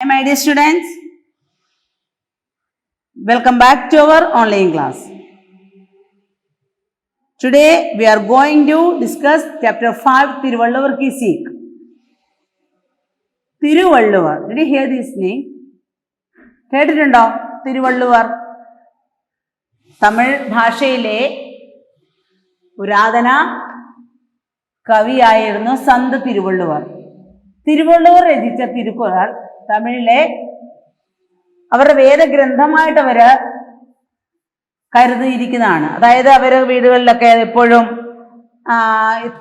My dear students, welcome back to our online class. Today we are going to discuss chapter 5 Thiruvalluvar Ki Seek. Thiruvalluvar, did you hear this name? കേട്ടിട്ടുണ്ടോ തിരുവള്ളുവർ? തമിഴ് ഭാഷയിലെ പുരാതന കവിയായിരുന്നു സന്ത് തിരുവള്ളുവർ. തിരുവള്ളുവർ രചിച്ച തിരുക്കുറൾ തമിഴിലെ അവരുടെ വേദഗ്രന്ഥമായിട്ട് അവര് കരുതിയിരിക്കുന്നതാണ്. അതായത് അവര് വീടുകളിലൊക്കെ എപ്പോഴും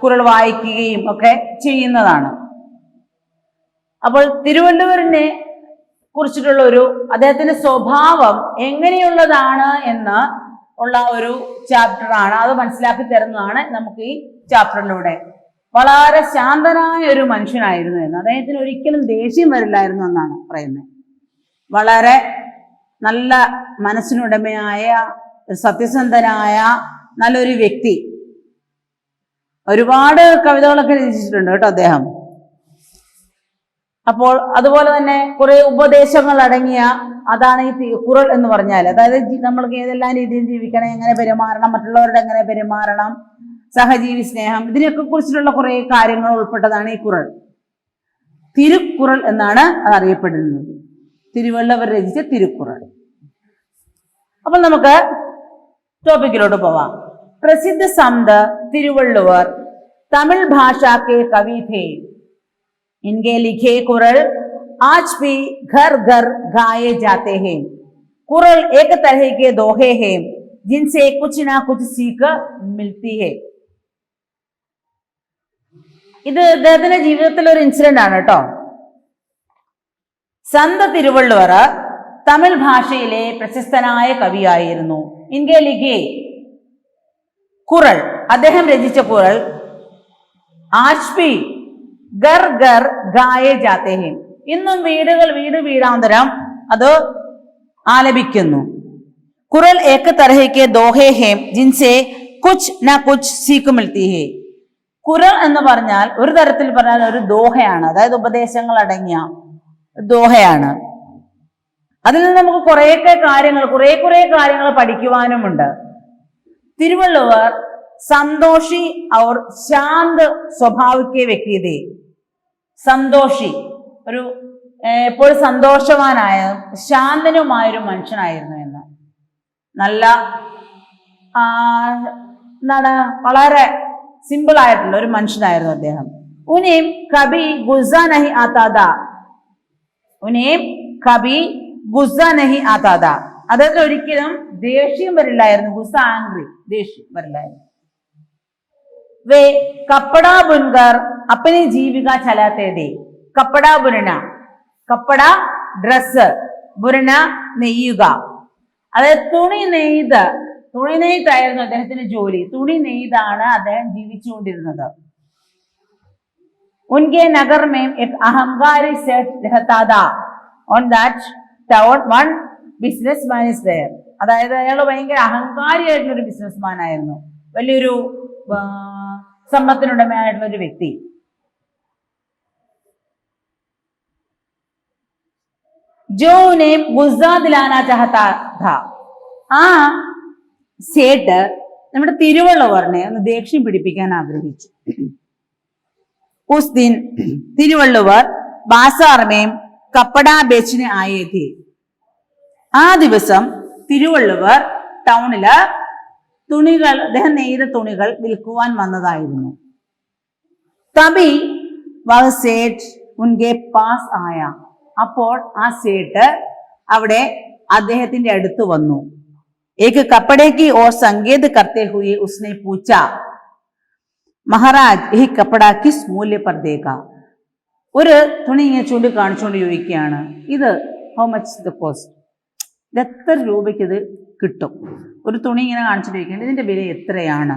കുറൾ വായിക്കുകയും ഒക്കെ ചെയ്യുന്നതാണ്. അപ്പോൾ തിരുവള്ളുവരിനെ കുറിച്ചിട്ടുള്ള അദ്ദേഹത്തിന്റെ സ്വഭാവം എങ്ങനെയുള്ളതാണ് എന്ന് ഉള്ള ഒരു ചാപ്റ്ററാണ്. അത് മനസ്സിലാക്കി തരുന്നതാണ് നമുക്ക് ഈ ചാപ്റ്ററിലൂടെ. വളരെ ശാന്തനായ ഒരു മനുഷ്യനായിരുന്നു എന്ന്, അദ്ദേഹത്തിന് ഒരിക്കലും ദേഷ്യം വരില്ലായിരുന്നു എന്നാണ് പറയുന്നത്. വളരെ നല്ല മനസ്സിനുടമയായ സത്യസന്ധനായ നല്ലൊരു വ്യക്തി. ഒരുപാട് കവിതകളൊക്കെ രചിച്ചിട്ടുണ്ട് കേട്ടോ അദ്ദേഹം. അപ്പോൾ അതുപോലെ തന്നെ കുറെ ഉപദേശങ്ങൾ അടങ്ങിയ അതാണ് ഈ കുറൾ എന്ന് പറഞ്ഞാൽ. അതായത് നമ്മൾക്ക് ഏതെല്ലാം രീതിയിൽ ജീവിക്കണം, എങ്ങനെ പെരുമാറണം, മറ്റുള്ളവരുടെ എങ്ങനെ പെരുമാറണം, സഹജീവി സ്നേഹം, ഇതിനെയൊക്കെ കുറിച്ചിട്ടുള്ള കുറെ കാര്യങ്ങൾ ഉൾപ്പെട്ടതാണ് ഈ കുറൾ. തിരുക്കുറൾ എന്നാണ് അത് അറിയപ്പെടുന്നത്. തിരുവള്ളുവർ രചിച്ച തിരുക്കുറൾ. അപ്പോൾ നമുക്ക് ടോപ്പിക്കിലോട്ട് പോവാം. പ്രസിദ്ധ സന്ത് തിരുവള്ളുവർ തമിഴ് ഭാഷ के कवि थे. इनके लिखे कुरल आज भी घर घर गाए जाते हैं. कुरल एक तरह के दोहे हैं जिनसे कुछ ना कुछ सीख मिलती है. ഇത് അദ്ദേഹത്തിന്റെ ജീവിതത്തിലെ ഒരു ഇൻസിഡന്റ് ആണ് കേട്ടോ. സന്ത് തിരുവള്ളുവർ തമിഴ് ഭാഷയിലെ പ്രശസ്തനായ കവിയായിരുന്നു. ഇൻകെ ലിഖേ കുറൾ, അദ്ദേഹം രചിച്ച കുറൾ ആജ് ഭി ഗർ ഗർ ഗായേ ജാത്തേ ഹേ, ഇന്നും വീടാന്തരം അത് ആലപിക്കുന്നു. കുറൽ ഏക തരഹ കെ ദോഹേ ഹേ ജിൻസേ കുച്ച് ന കുച്ച് സീഖ് മിൽത്തി ഹേ. കുറൽ എന്ന് പറഞ്ഞാൽ ഒരു തരത്തിൽ പറഞ്ഞാൽ ഒരു ദോഹയാണ്, അതായത് ഉപദേശങ്ങൾ അടങ്ങിയ ദോഹയാണ്. അതിൽ നിന്ന് നമുക്ക് കുറെ കാര്യങ്ങൾ പഠിക്കുവാനുമുണ്ട്. തിരുവള്ളുവർ സന്തോഷി और शांत स्वभाव के व्यक्ति थे. സന്തോഷി, ഒരു എപ്പോഴും സന്തോഷവാനായ ശാന്തനുമായൊരു മനുഷ്യനായിരുന്നു എന്ന്. നല്ല എന്താണ്, വളരെ സിമ്പിൾ ആയിട്ടുള്ള ഒരു മനുഷ്യനായിരുന്നു അദ്ദേഹം. ഉനേം കബി ഗുസ്സ നഹി ആതാദാ, ഉനേം കബി ഗുസ്സ നഹി ആതാദാ, അദ്ദേഹത്തിന് ഒരിക്കലും ദേഷ്യം വരില്ലായിരുന്നു. ഗുസ്സ ആംഗ്രി, ദേഷ്യം വരില്ലായിരുന്നു. वे कपड़ा बुनकर अपनी जीविका चलाते थे. कपड़ा बुनना, कपड़ा ഡ്രസ്, ബുനന നെയ്യുക, അതായത് തുണി നെയ്തായിരുന്നു അദ്ദേഹത്തിന്റെ ജോലി. തുണി നെയ്താണ് അദ്ദേഹം ജീവിച്ചുകൊണ്ടിരുന്നത്. उनके नगर में एक अहंकारी सेठ रहता था. On that town one businessman is there. അതായത് അയാൾ ഭയങ്കര അഹങ്കാരിയായിട്ടുള്ള ഒരു ബിസിനസ്മാൻ ആയിരുന്നു, വലിയൊരു സമ്പത്തിനുടമയായിട്ടുള്ള ഒരു വ്യക്തി. जो उन्हें गुस्सा दिलाना चाहता था. ആ സേട്ട് നമ്മുടെ തിരുവള്ളുവറിനെ ഒന്ന് ദേഷ്യം പിടിപ്പിക്കാൻ ആഗ്രഹിച്ചു. उस दिन തിരുവള്ളുവർ बाजार में कपड़ा बेचने आए थे. ആ ദിവസം തിരുവള്ളുവർ ടൗണില് അദ്ദേഹം നെയ്ത തുണികൾ വിൽക്കുവാൻ വന്നതായിരുന്നു. തബി വഹ സേठ ഉൻകെ പാസ് ആയ, അപ്പോൾ ആ സേട്ട് അവിടെ അദ്ദേഹത്തിന്റെ അടുത്ത് വന്നു. एक कपड़े की ओर संकेत करते हुए उसने पूछा, महाराज यह कपड़ा किस मूल्य पर देगा. ഒരു തുണി ഇങ്ങനെ ചൂണ്ടിക്കാണിച്ചുകൊണ്ട് ചോദിക്കുകയാണ്, ഇത് ഹൗ മച്ച് ദ കോസ്റ്റ്, ഇത് എത്ര രൂപയ്ക്ക് ഇത് കിട്ടും? ഒരു തുണി ഇങ്ങനെ കാണിച്ചിട്ട് ചോദിക്കേണ്ടത് ഇതിന്റെ വില എത്രയാണ്?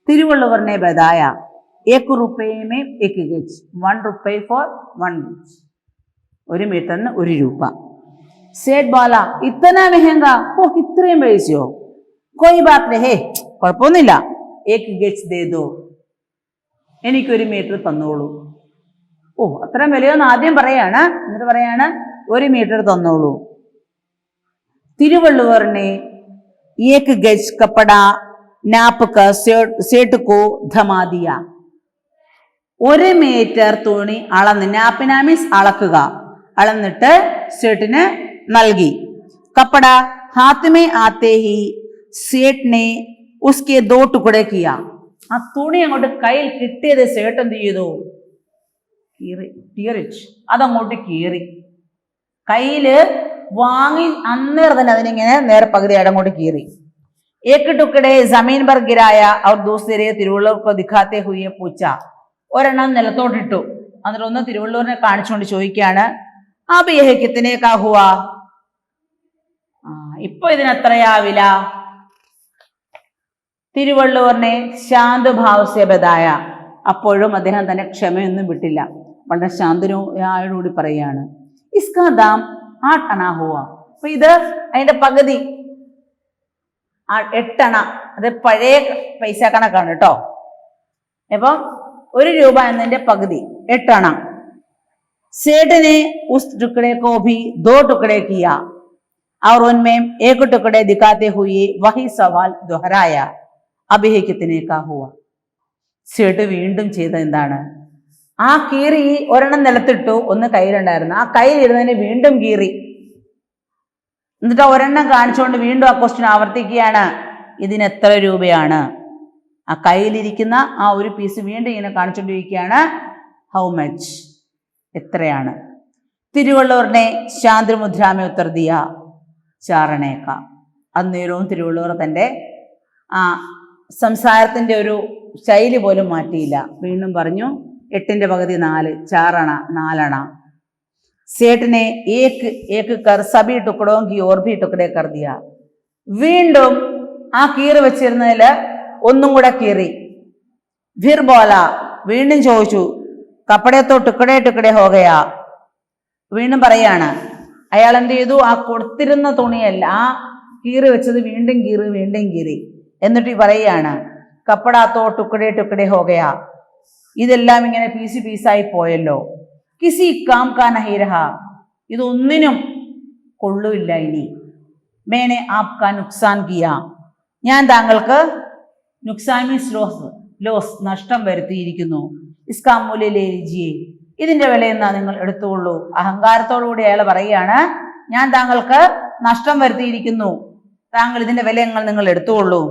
തിരുവള്ളുവറിനെ ബതായ 1 रुपये 1 गज, 1 रुपये for 1 गज, 1 മീറ്ററിന് 1 രൂപ. സേഠ് ബാല ഇത്തന മെഹങ്ക, ഓ ഇത്രയും പൈസയോ? കോയി ബാത് രഹേ, കുഴപ്പമൊന്നുമില്ല, 1 ഗज ദേ ദോ, എനിക്ക് 1 മീറ്റർ തന്നോളൂ. ഓ അത്രയും വിലയൊന്ന് ആദ്യം പറയാണ്. എന്നിട്ട് പറയാണ് 1 മീറ്റർ തന്നോളൂ. തിരുവള്ളുവറിനെ ഏക് ഗജ് കപ്പട നാപ്പ് ക സേട്ട് കോ ധമാ ദിയ. 1 മീറ്റർ തുണി അളന്ന്, നാപ്പിന മീൻസ് അളക്കുക, അളന്നിട്ട് സേട്ടിന് നൽകി. കപ്പട ഹാത്ത് മേ ആത്തെ ഹി സേട്ട് നെ ഉസ്കെ 2 ടുക്കടെ കിയ. ആ തുണി അങ്ങോട്ട് കയ്യിൽ കിട്ടിയത് സേട്ട് എന്ത് ചെയ്തു? കീറിച്ച്, അതങ്ങോട്ട് കീറി. കയ്യില് വാങ്ങി അന്നേരം തന്നെ അതിനിങ്ങനെ നേരെ പകുതിയായിട്ട് അങ്ങോട്ട് കീറി. ഏക് ടുക്കടെ ജമീൻ പർ ഗിരായ അവർ ദൂസരെ തിരുവള്ളൂർക്ക് ദിഖാത്തെ ഹുയെ പൂച്ച. ഒരെണ്ണം നിലത്തോട്ടിട്ടു, എന്നിട്ട് ഒന്ന് തിരുവള്ളൂരിനെ കാണിച്ചുകൊണ്ട് ചോദിക്കുകയാണ്, അബ് യഹ് കിത്തനെ കാ ഹുവാ. ഇപ്പൊ ഇതിനെത്രയാ വില? തിരുവള്ളൂരിനെ ശാന്തഭാവസ്യ ബദായ. അപ്പോഴും അദ്ദേഹം തന്നെ ക്ഷമയൊന്നും വിട്ടില്ല, വളരെ ശാന്തനോയോടുകൂടി പറയുകയാണ്, ഇസ്കാ ദാം 8 അണ ഹുവ. അപ്പൊ ഇത് അതിന്റെ പകുതി 8 അണ. അത് പഴയ പൈസ കണക്കാണ് കേട്ടോ. അപ്പം 1 രൂപ എന്നതിന്റെ പകുതി 8 അണ. സേഠനെ ഉസ് ടുക്കടെ കോ ഭി 2 ടുക്കടെ കിയ और उनमें 1 टुकड़े दिखाते हुए वही सवाल दोहराया, अब यह कितने का हुआ. സേട്ട് വീണ്ടും ചെയ്ത എന്താണ്? ആ കീറി ഒരെണ്ണം നിലത്തിട്ടു, ഒന്ന് കയ്യിലുണ്ടായിരുന്നു, ആ കയ്യിലിരുന്നതിന് വീണ്ടും കീറി. എന്നിട്ട് ഒരെണ്ണം കാണിച്ചുകൊണ്ട് വീണ്ടും ആ ക്വസ്റ്റ്യൻ ആവർത്തിക്കുകയാണ്, ഇതിന് എത്ര രൂപയാണ്? ആ കയ്യിലിരിക്കുന്ന ആ ഒരു പീസ് വീണ്ടും ഇങ്ങനെ കാണിച്ചുകൊണ്ടിരിക്കുകയാണ്, ഹൗ മച്ച്, എത്രയാണ്? തിരുവള്ളൂരിനെ ശാന്തമുദ്രാമെ ഉത്തർ ദിയ ചാരണേക്ക. അന്നേരവും തിരുവള്ളൂർ തൻ്റെ ആ സംസാരത്തിൻ്റെ ഒരു ശൈലി പോലും മാറ്റിയില്ല. വീണ്ടും പറഞ്ഞു, 8ന്റെ പകുതി 4, 4 അണ, 4 അണ. സേഠനെ ഏക് കർ സബി ടുക്കടോ കി ഓർ ഭി ടുക്കടെ കർ ദിയ. വീണ്ടും ആ കീറി വെച്ചിരുന്നതിൽ ഒന്നും കൂടെ കീറി. ഫിർ ബോല, വീണ്ടും ചോദിച്ചു, കപ്പടയത്തോ ടുക്കടെ ടുക്കടെ ഹോകയാ. വീണ്ടും പറയാണ്, അയാൾ എന്ത് ചെയ്തു? ആ കൊടുത്തിരുന്ന തുണിയല്ല, ആ കീറി വെച്ചത് വീണ്ടും കീറി, വീണ്ടും കീറി. എന്നിട്ട് പറയുകയാണ്, കപ്പടാത്തോ ടുക്കടെ ടുക്കടെ ഹോകയാ. ഇതെല്ലാം ഇങ്ങനെ പീസ് പീസായി പോയല്ലോ. കിസി കാം കാ നഹി രഹാ. ഇതൊന്നിനും കൊള്ളുമില്ല ഇനി. മേനെ ആപ്കാ നുക്സാൻ കിയ. ഞാൻ താങ്കൾക്ക് നുക്സാൻ മീൻസ് ലോസ്, നഷ്ടം വരുത്തിയിരിക്കുന്നു. ഇസ്കാ മൂല്യ ലേ ലിജിയേ. ഇതിന്റെ വിലയെന്നാ നിങ്ങൾ എടുത്തുകൊള്ളൂ. അഹങ്കാരത്തോടുകൂടി അയാൾ പറയുകയാണ്, ഞാൻ താങ്കൾക്ക് നഷ്ടം വരുത്തിയിരിക്കുന്നു, താങ്കൾ ഇതിന്റെ വില നിങ്ങൾ എടുത്തുകൊള്ളൂ.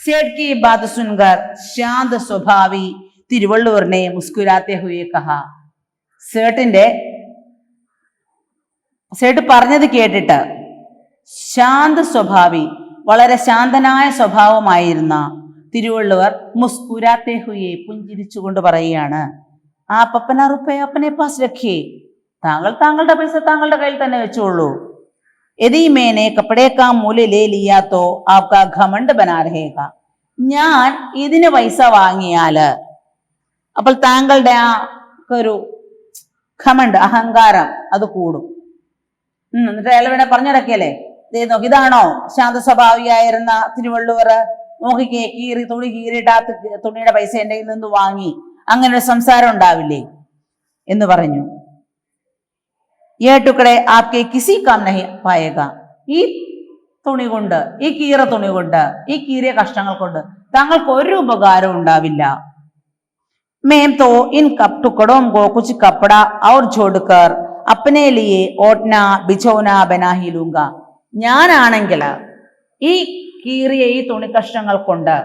സേഠ് കി ബാത് സുൻകർ ശാന്ത സ്വഭാവി തിരുവള്ളൂരിനെ മുസ്കുരാത്തെ ഹുയെ കഹ. സേഠ് പറഞ്ഞത് കേട്ടിട്ട് ശാന്ത സ്വഭാവി, വളരെ ശാന്തനായ സ്വഭാവമായിരുന്ന തിരുവള്ളുവർ മുസ്കുരാത്തെ ഹുയെ, പുഞ്ചിരിച്ചുകൊണ്ട് പറയുകയാണ്, ആ പപ്പന റുപ്പേ അപ്പനെ പാസ് രഖിയേ. താങ്കൾ താങ്കളുടെ പൈസ താങ്കളുടെ കയ്യിൽ തന്നെ വെച്ചോളൂ. യദി മേനെ കപ്പടേ കാ മൂല്യ ലേ ലിയാ തോ ആപ്കാ ഘമണ്ഡ് ബനാ രഹേഗ. ഞാൻ ഇതിന് പൈസ വാങ്ങിയാല് അപ്പോൾ താങ്കളുടെ ആ ഒരു ഘമണ്ഡ്, അഹങ്കാരം, അത് കൂടും. എന്നിട്ട് അയാൾ ഇവിടെ പറഞ്ഞിടക്കല്ലേ, നോക്കി, ഇതാണോ ശാന്ത സ്വഭാവിയായിരുന്ന തിരുവള്ളുവർ? നോക്കിക്കേ, തുണി കീറിയിട്ട് ആ തുണിയുടെ പൈസ എൻ്റെ കയ്യിൽ നിന്ന് വാങ്ങി, അങ്ങനെ ഒരു സംസാരം ഉണ്ടാവില്ലേ എന്ന് പറഞ്ഞു. യേ ടുക്കടെ ആപ്കെ കിസി കാം നഹി പായേഗ. ഈ തുണി കൊണ്ട്, ഈ കീറ തുണി കൊണ്ട്, ഈ കീറിയ കഷ്ണങ്ങൾ കൊണ്ട് താങ്കൾക്ക് ഒരു ഉപകാരം ഉണ്ടാവില്ല. മേം തോ ഇൻ ടുക്കടോം കോ കുച്ച് കപ്പട ഔർ ജോഡ്കർ അപ്പനെ ലിയെ ഓട്ന ബിഛോന ബനാഹി ലൂങ്ക. ഞാനാണെങ്കിൽ ഈ കീറിയ ഈ തുണി കഷ്ണങ്ങൾ കൊണ്ട്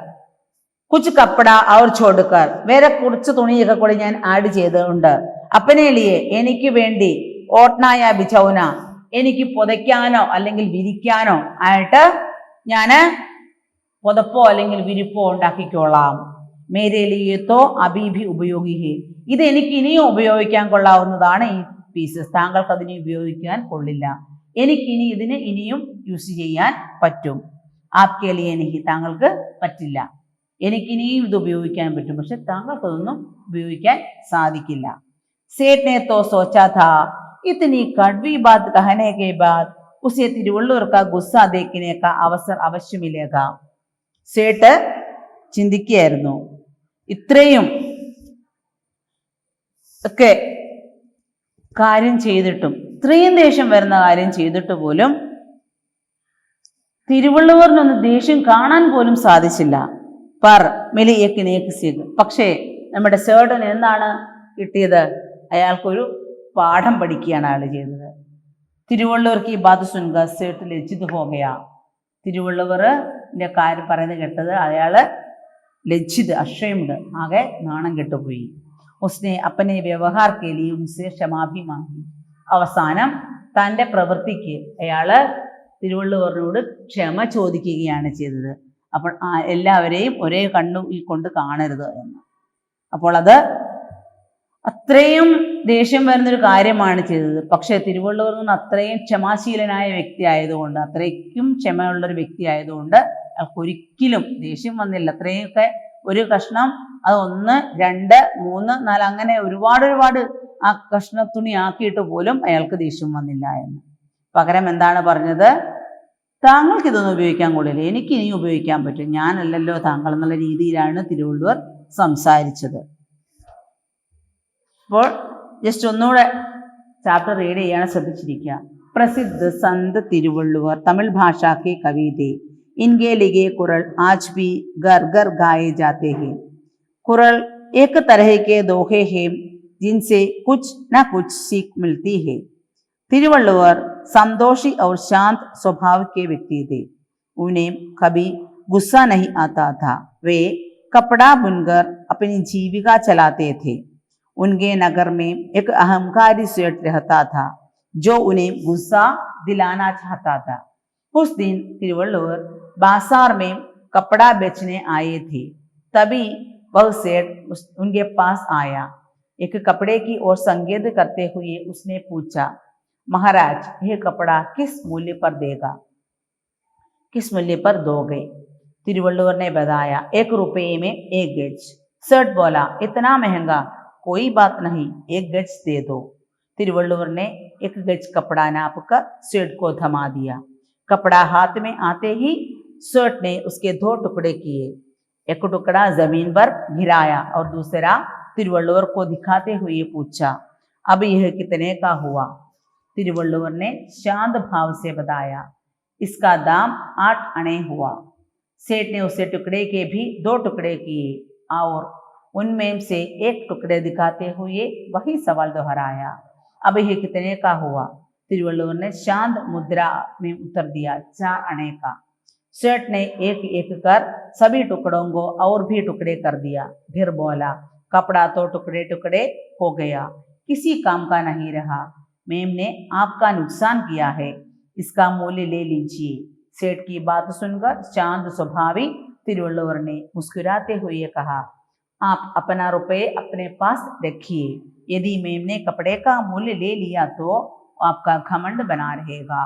കുച്ച് കപ്പട ഔർ ചോടുക്കാർ, വേറെ കുറച്ച് തുണിയൊക്കെ കൂടി ഞാൻ ആഡ് ചെയ്തിട്ടുണ്ട്. അപ്പനേലിയെ, എനിക്ക് വേണ്ടി, ഓട്നായ ബിച്ചൗന, എനിക്ക് പുതയ്ക്കാനോ അല്ലെങ്കിൽ വിരിക്കാനോ ആയിട്ട് ഞാൻ പുതപ്പോ അല്ലെങ്കിൽ വിരിപ്പോ ഉണ്ടാക്കിക്കോളാം. മേരേലിയത്തോ അബീഭി ഉപയോഗിഹി. ഇത് എനിക്ക് ഇനിയും ഉപയോഗിക്കാൻ കൊള്ളാവുന്നതാണ്. ഈ പീസസ് താങ്കൾക്ക് അതിനെ ഉപയോഗിക്കാൻ കൊള്ളില്ല. എനിക്കിനി ഇതിന് ഇനിയും യൂസ് ചെയ്യാൻ പറ്റും. ആപ്കേലിയെ എനിക്ക് താങ്കൾക്ക് പറ്റില്ല. എനിക്കിനിയും ഇത് ഉപയോഗിക്കാൻ പറ്റും, പക്ഷെ താങ്കൾക്കതൊന്നും ഉപയോഗിക്കാൻ സാധിക്കില്ല. सेठ ने तो सोचा था इतनी कड़वी बात कहने के बाद उसे तिरुवल्लुवर का गुस्सा देखने का अवसर अवश्य मिलेगा. സേട്ട് ചിന്തിക്കുകയായിരുന്നു, ഇത്രയും ഒക്കെ കാര്യം ചെയ്തിട്ടും, ഇത്രയും ദേഷ്യം വരുന്ന കാര്യം ചെയ്തിട്ട് പോലും തിരുവള്ളുവറിനൊന്ന് ദേഷ്യം കാണാൻ പോലും സാധിച്ചില്ല. പർ മിലി ഏക് നേക് സീഖ്. പക്ഷേ നമ്മുടെ സേർട്ടന് എന്താണ് കിട്ടിയത്? അയാൾക്കൊരു പാഠം പഠിക്കുകയാണ് അയാൾ ചെയ്തത്. തിരുവള്ളുവർക്ക് ഈ ബാത് സുൻക സേട്ട് ലജ്ജിത് ഹോ ഗയാ. തിരുവള്ളുവറിന്റെ കാര്യം പറയുന്നത് കേട്ടത് അയാള് ലജ്ജിത്, അഷേംഡ്, ആകെ നാണം കെട്ടുപോയി. ഉസ്നെ അപ്പനെ വ്യവഹാർ കെ ലിയെ ഉൻസെ ക്ഷമാഭി മാങ്ങി. അവസാനം തൻ്റെ പ്രവൃത്തിക്ക് അയാള് തിരുവള്ളുവറിനോട് ക്ഷമ ചോദിക്കുകയാണ് ചെയ്തത്. അപ്പോൾ എല്ലാവരെയും ഒരേ കണ്ണുൽ കൊണ്ട് കാണരുത് എന്ന്. അപ്പോൾ അത് അത്രയും ദേഷ്യം വരുന്നൊരു കാര്യമാണ് ചെയ്തത്. പക്ഷേ തിരുവള്ളുവർ നിന്ന് അത്രയും ക്ഷമാശീലനായ വ്യക്തി ആയതുകൊണ്ട്, അത്രയ്ക്കും ക്ഷമയുള്ളൊരു വ്യക്തി ആയതുകൊണ്ട് അയാൾക്ക് ഒരിക്കലും ദേഷ്യം വന്നില്ല. അത്രയൊക്കെ ഒരു കഷ്ണം, അത് 1, 2, 3, 4 അങ്ങനെ ഒരുപാട് ആ കഷ്ണത്തുണി ആക്കിയിട്ട് പോലും അയാൾക്ക് ദേഷ്യം വന്നില്ല എന്ന്. പകരം എന്താണ് പറഞ്ഞത്? താങ്കൾക്ക് ഇതൊന്നും ഉപയോഗിക്കാൻ കൊള്ളില്ല, എനിക്ക് ഇനി ഉപയോഗിക്കാൻ പറ്റും, ഞാനല്ലല്ലോ താങ്കൾ എന്നുള്ള രീതിയിലാണ് തിരുവള്ളുവർ സംസാരിച്ചത്. അപ്പോൾ ജസ്റ്റ് ഒന്നുകൂടെ ചാപ്റ്റർ റീഡ് ചെയ്യാണ്, ശ്രദ്ധിച്ചിരിക്കുക. പ്രസിദ്ധ സന്ത് തിരുവള്ളുവർ തമിഴ് ഭാഷ के कवि थे. इनके लिखे कुरल आज भी घर घर गाए जाते हैं. कुरल एक तरह के दोहे हैं जिनसे कुछ न कुछ सीख मिलती है. तिरुवल्लुवर समदोषी और शांत स्वभाव के व्यक्ति थे. उन्हें कभी गुस्सा नहीं आता था. वे कपड़ा बुनकर अपनी जीविका चलाते थे. उनके नगर में एक अहंकारी सेठ रहता था जो उन्हें गुस्सा दिलाना चाहता था. उस दिन तिरुवल्लुवर बाजार में कपड़ा बेचने आए थे. तभी वह सेठ उनके पास आया. एक कपड़े की ओर संकेत करते हुए उसने पूछा, महाराज यह कपड़ा किस मूल्य पर देगा, किस मूल्य पर दोगे? तिरुवल्लुवर ने बताया, 1 रुपये में 1 गज. सेठ बोला, इतना महंगा? कोई बात नहीं, 1 गज दे दो. तिरुवल्लुवर ने 1 गज कपड़ा नाप कर सेठ को थमा दिया. कपड़ा हाथ में आते ही सेठ ने उसके 2 टुकड़े किए. एक टुकड़ा जमीन पर गिराया और दूसरा तिरुवल्लुवर को दिखाते हुए पूछा, अब यह कितने का हुआ? तिरुवल्लुवर ने शांत भाव से बताया, इसका दाम 8 आने हुआ. सेठ ने उसे टुकड़े के भी 2 टुकड़े किए और उनमें से 1 टुकड़े दिखाते हुए वही सवाल दोहराया, अब यह कितने का हुआ? तिरुवल्लुवर ने शांत मुद्रा में उत्तर दिया, 4 आने का. सेठ ने एक एक कर सभी टुकड़ों को और भी टुकड़े कर दिया. फिर बोला, कपड़ा तो टुकड़े टुकड़े हो गया, किसी काम का नहीं रहा. मैम ने आपका नुकसान किया है, इसका मूल्य ले लीजिए. सेठ की बात सुनकर शांत स्वभावी तिरुवल्लुवर ने मुस्कुराते हुए कहा, आप अपना रुपये अपने पास रखिए. यदि मैम ने कपड़े का मूल्य ले लिया तो आपका घमंड बना रहेगा.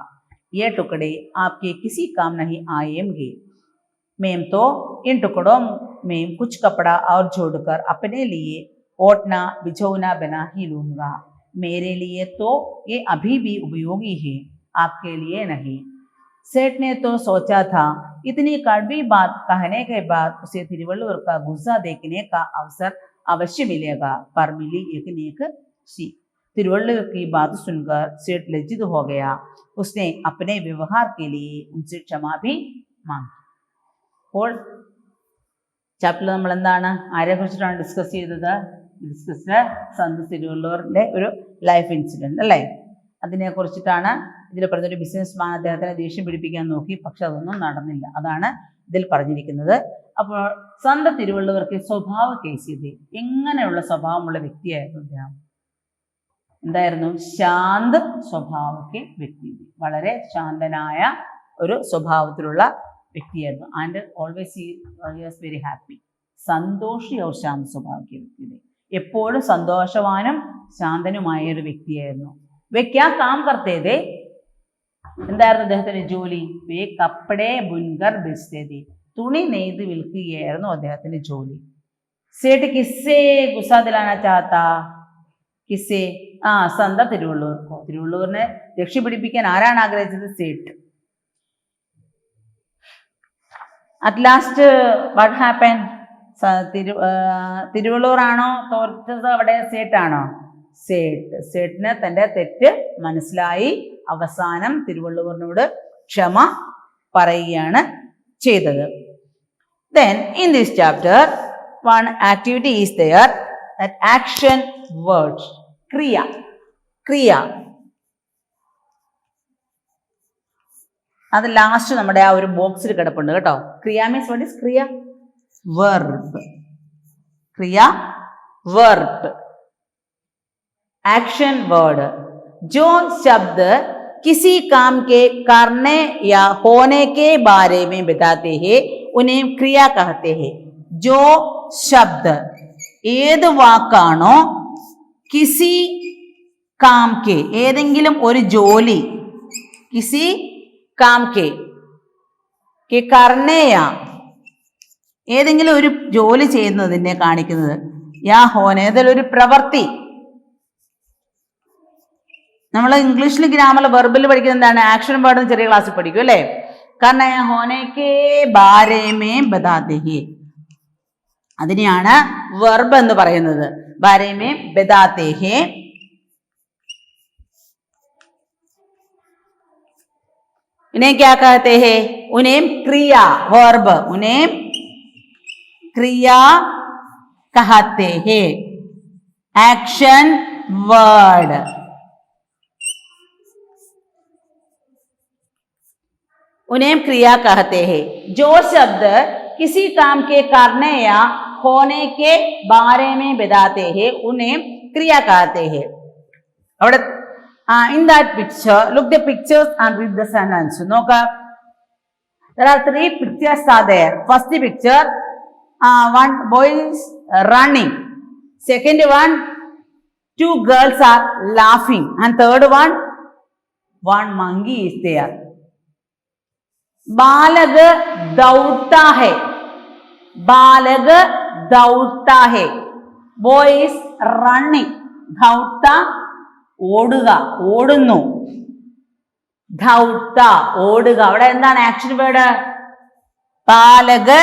ये टुकड़े आपके किसी काम नहीं आएंगे. मैम तो इन टुकड़ों में कुछ कपड़ा और जोड़कर अपने लिए ओढ़ना बिछौना बना ही लूँगा. मेरे लिए तो ये अभी भी उपयोगी है, आपके लिए नहीं. सेठ ने तो सोचा था इतनी कड़वी बात कहने के बाद उसे तिरुवल्लुवर का गुस्सा देखने का अवसर अवश्य मिलेगा, पर मिली एक नेक सीख. तिरुवल्लुवर की बात सुनकर सेठ लज्जित हो गया. उसने अपने व्यवहार के लिए उनसे क्षमा भी मांगी. അപ്പോൾ ചാപ്റ്ററിൽ നമ്മൾ എന്താണ്, ആരെ കുറിച്ചിട്ടാണ് ഡിസ്കസ് ചെയ്തത്? സന്ത് തിരുവള്ളുവറിൻ്റെ ഒരു ലൈഫ് ഇൻസിഡൻറ്റ് അല്ലേ, അതിനെ കുറിച്ചിട്ടാണ് ഇതിൽ പറഞ്ഞൊരു ബിസിനസ്മാൻ അദ്ദേഹത്തിനെ ദേഷ്യം പിടിപ്പിക്കാൻ നോക്കി, പക്ഷെ അതൊന്നും നടന്നില്ല. അതാണ് ഇതിൽ പറഞ്ഞിരിക്കുന്നത്. അപ്പോൾ സന്ത് തിരുവള്ളുവർക്ക് സ്വഭാവ കേസിയത്, എങ്ങനെയുള്ള സ്വഭാവമുള്ള വ്യക്തിയായിരുന്നു അദ്ദേഹം? എന്തായിരുന്നു? ശാന്ത് സ്വഭാവಕ್ಕೆ വ്യക്തി, വളരെ ശാന്തനായ ഒരു സ്വഭാവത്തിലുള്ള വ്യക്തിയായിരുന്നു. And always he was very happy. സന്തോഷി और ശാന്ത സ്വഭാവಕ್ಕೆ വ്യക്തി, എപ്പോഴും സന്തോഷവാനും ശാന്തനുമായ ഒരു വ്യക്തിയായിരുന്നു. വേ ക്യാ കാം കർത്തേ थे? എന്തായിരുന്നു അദ്ദേഹത്തിന്റെ ജോലി? വേ കപ്പടെ ബുൻകർ ബെച്ചതേ थे, തുണി നെയ്ത് വിൽക്കുകയായിരുന്നു അദ്ദേഹത്തിന്റെ ജോലി. सेठ किससे गुस्सा दिलाना चाहता? किससे? സന്ത തിരുവള്ളുവർക്കോ. തിരുവള്ളുവറിനെ രക്ഷപിടിപ്പിക്കാൻ ആരാണ് ആഗ്രഹിച്ചത്? Sait. At last what happen? Thiruvalluvar ആണോ തോറ്റത്? അവിടെ സേഠ് ആണോ? സേട്ടിന് തന്റെ തെറ്റ് മനസ്സിലായി. അവസാനം തിരുവള്ളുവറിനോട് ക്ഷമ പറയുകയാണ് ചെയ്തത്. Then in this chapter one activity is there, that action words, kriya. അത് ലാസ്റ്റ് നമ്മുടെ ആ ഒരു ബോക്സിൽ കിടപ്പുണ്ട് കേട്ടോ. ക്രിയ മീൻസ് വാട്ട് ഈസ് ക്രിയ? വെർബ്. ക്രിയ വെർബ്. एक्शन वर्ड, जो शब्द किसी काम के करने या होने के बारे में बताते हैं उन्हें क्रिया कहते हैं. जो शब्द ഏത് വാക്കാണോ കിസി കാം കെ ഏതെങ്കിലും ഒരു ജോലി, കിസി കാം കെ കർണേയാ ഏതെങ്കിലും ഒരു ജോലി ചെയ്യുന്നതിനെ കാണിക്കുന്നത്, യാ ഹോന ഏതെങ്കിലും ഒരു പ്രവൃത്തി. നമ്മൾ ഇംഗ്ലീഷിൽ ഗ്രാമറിൽ വെർബിൽ പഠിക്കുന്നത് എന്താണ്? ആക്ഷൻ വേർഡ് ചെറിയ ക്ലാസ്സിൽ പഠിക്കും അല്ലേ? കാരണം ഹോനേക്കേ ബാരേമേ ബതാത്തെ ഹേ, അതിനെയാണ് വെർബ് എന്ന് പറയുന്നത്. ബാരേമേ ബതാത്തെ ഹേ. उन्हें क्या कहते हैं? उन्हें क्रिया वर्ब, उन्हें क्रिया कहते हैं. Action word. उन्हें क्रिया कहते हैं. जो शब्द किसी काम के करने या होने के बारे में बताते हैं उन्हें क्रिया कहते हैं. और in that picture, look the pictures and read the sentence. നോക്ക, there are 3 pictures are there. First picture, one boy is running. Second one, 2 girls are laughing. And third one monkey is there. बालक दौड़ता है, बालक दौड़ता है. Boy is running. दौड़ता ഓടുക, ഓടുന്നു. ദൗത്ത ഓടുക. അവിടെ എന്താണ് ആക്ഷൻ വേർഡ്? ബാലക്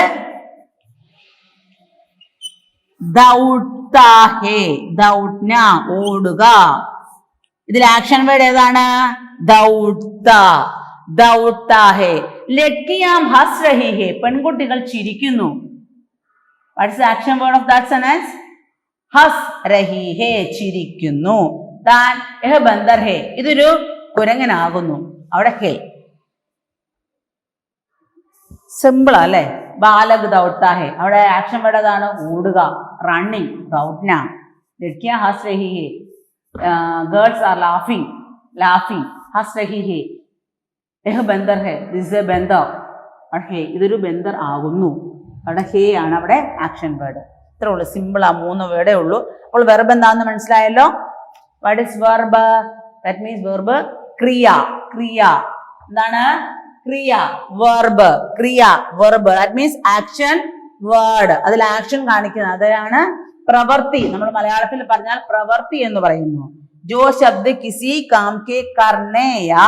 ദൗड़ता है, ദൗട്ന ഓടുക. ഇതിൽ ആക്ഷൻ വേർഡ് ഏതാണ്? ദൗड़ता, ദൗड़ता है. ലഡ്കിയാം ഹസ് രഹി ഹെ, പെൺകുട്ടികൾ ചിരിക്കുന്നു. What is action word of that sentence? ഹസ് രഹി ഹെ, ചിരിക്കുന്നു. താൻ യഹ് ബന്ദർ ഹെ, ഇതൊരു കുരങ്ങനാകുന്നു. അവിടെ ഹേ സിമ്പിൾ അല്ലേ? ബാലക് ദൗड़ता है, അവിടെ ആക്ഷൻ വേർഡ് ഏതാണ്? ഓടുക, റണ്ണിങ്, ദൗട്ന. ലഡ്കിയാ ഹസ് രഹി ഹെ, ഗേൾസ് ആർ ലാഫിംഗ്, ഹസ് രഹി ഹെ. യഹ് ബന്ദർ ഹെ, ദിസ് എ ബന്ദർ. അവിടെ ഹേ, ഇതൊരു ബന്ദർ ആകുന്നു. അവിടെ ഹേ ആണ് അവിടെ ആക്ഷൻ വേർഡ്. ഇത്രേ ഉള്ളൂ, സിമ്പിൾ ആ 3 വേർഡേ ഉള്ളൂ. അപ്പോൾ വെർബ് എന്താണെന്ന് മനസ്സിലായല്ലോ? What is verb? That means verb kriya. എന്താണ്? ക്രിയ, verb, ക്രിയ, verb. That means action word. അതിൽ ആക്ഷൻ കാണിക്കുന്നത് അതാണ് പ്രവൃത്തി. നമ്മൾ മലയാളത്തിൽ പറഞ്ഞാൽ പ്രവൃത്തി എന്ന് പറയുന്നു. जो शब्द किसी काम के करने या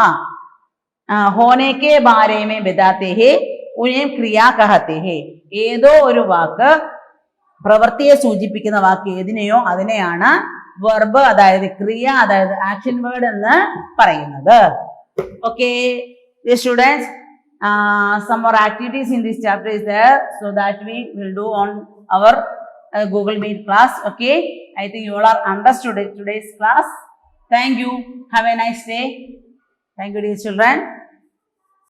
होने के बारे में बताते हैं उन्हें क्रिया कहते हैं. ഏതോ ഒരു വാക്ക്, പ്രവൃത്തിയെ സൂചിപ്പിക്കുന്ന വാക്ക് ഏതിനെയോ അതിനെയാണ് വെർബ്, അതായത് ക്രിയ, അതായത് ആക്ഷൻ വേർഡ് എന്ന് പറയുന്നത്. Okay students, some more activities in this chapter is there, so that we will do on our Google Meet class. Okay, I think you all are understood today's class. Thank you. Have a nice day. Thank you, dear children.